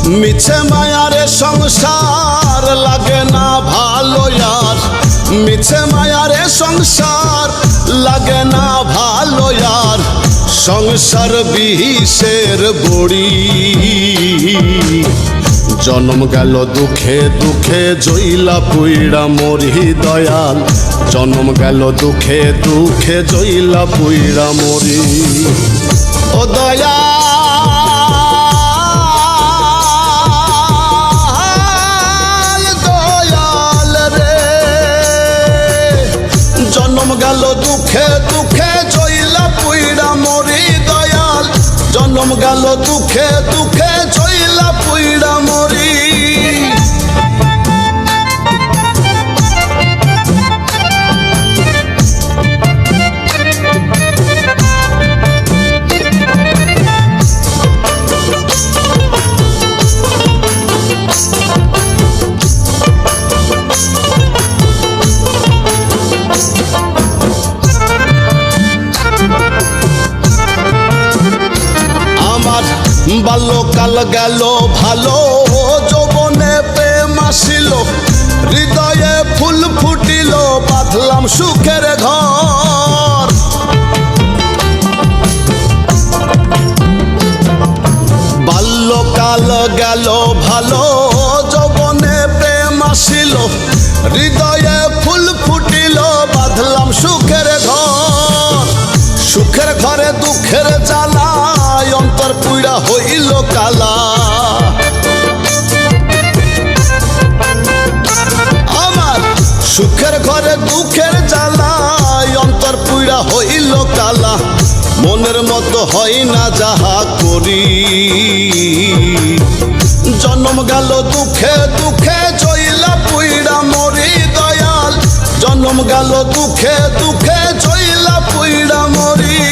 মিছে মায়ারে সংসার লাগে না ভালো আর, মিছে মায়ারে সংসার লাগে না ভালো আর, সংসার বিষের বড়ি। জন্ম গেল দুঃখে দুঃখে জইলা পুইড়া মরি দয়াল, জন্ম গেল দুঃখে দুঃখে জইলা পুইড়া মরি। ও দয়াল দয়াল রে, জন্ম গেল দুঃখে দুঃখে জইলা পুইড়া মরি দয়াল, জন্ম গেল দুঃখে দুঃখে জইলা পুইড়া মরি। বাল্যকাল গেল ভালো, যৌবনে প্রেম আসিল, হৃদয়ে ফুল ফুটিল, বাঁধলাম সুখের ঘর। বাল্যকাল গেল ভালো, যৌবনে প্রেম আসিল, হৃদয়ে ফুল ফুটিল, বাঁধলাম সুখের ঘর। সুখের ঘরে দুঃখের জ্বালা, অন্তর পুইড়া হইল কালা। আমার সুখের ঘরে দুঃখের জ্বালা, অন্তর পুইড়া হইল কালা। মনের মতো হয় না যাহা করি, জন্ম গেল দুঃখে দুঃখে জইলা পুইড়া মরি দয়াল, জন্ম গেল দুঃখে দুঃখে জইলা পুইড়া মরি।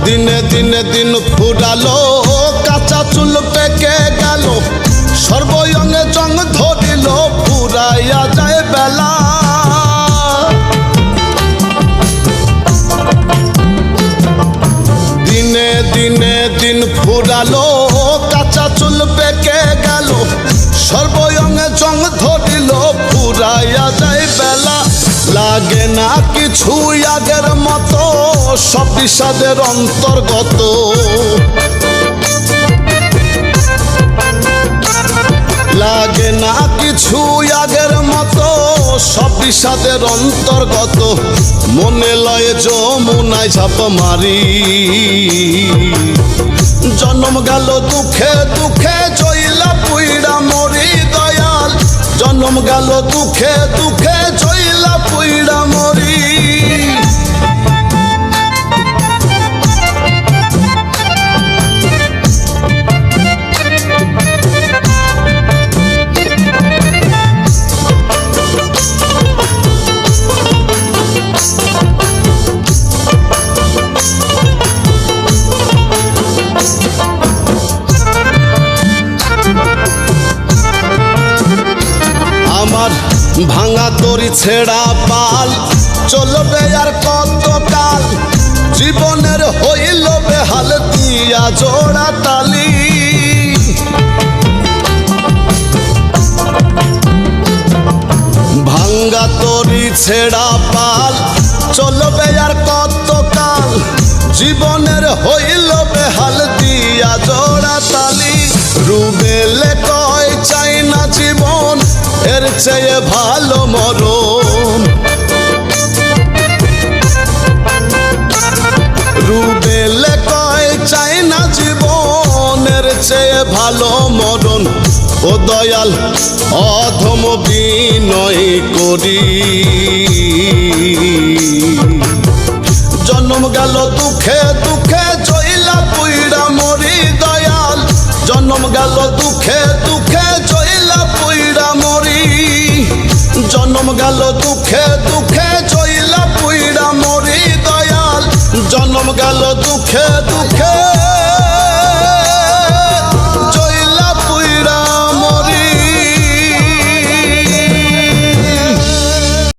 দিনে দিনে দিন ফুরালো, কাঁচা চুল পেকে গেল, সর্বয়ঙ্গে জং ধরিল, ফুরাইয়া যায় বেলা। দিনে দিনে দিন ফুরালো, কাঁচা চুল পেকে গেল, সর্বয়ঙ্গে জং ধরিল, ফুরাইয়া যায় বেলা। লাগে না কিছু আগের মতো, সব বিষাদের অন্তর্গত। লাগে না কিছু আগের মতো, সব বিষাদের অন্তর্গত। মনে লয়ে যমুনায় ঝাঁপ মারি, জন্ম গেল দুঃখে দুঃখে জইলা পুইড়া মরি দয়াল, জন্ম গেল দুঃখে দুঃখে জইলা পুইড়া মরি। আমার ভাঙা তরি ছেড়া পাল, চলবে আর কত কাল, জীবনের হইল বেহাল, দিয়া জোড়া তালি। ভাঙ্গা তরি ছেড়া পাল, চলবে আর কত কাল, জীবনের হইল বেহাল, দিয়া জোড়া তালি। রুবেলে কয় চাই না জীবন, এর চেয়ে ভালো মরণ। রুবেলে কয় চাই না জীবন, এর চেয়ে ভালো মরণ। ও দয়াল অধম বিনয় করি, জন্ম গেল দুঃখে দুঃখে জইলা পুইড়া মরি দয়াল, জন্ম গেল দুঃখে দুঃখে জইলা পুইড়া মরি। গেল দুঃখে দুঃখে জইলা পুইড়া মরি দয়াল জন্ম গেল দুঃখে দুঃখে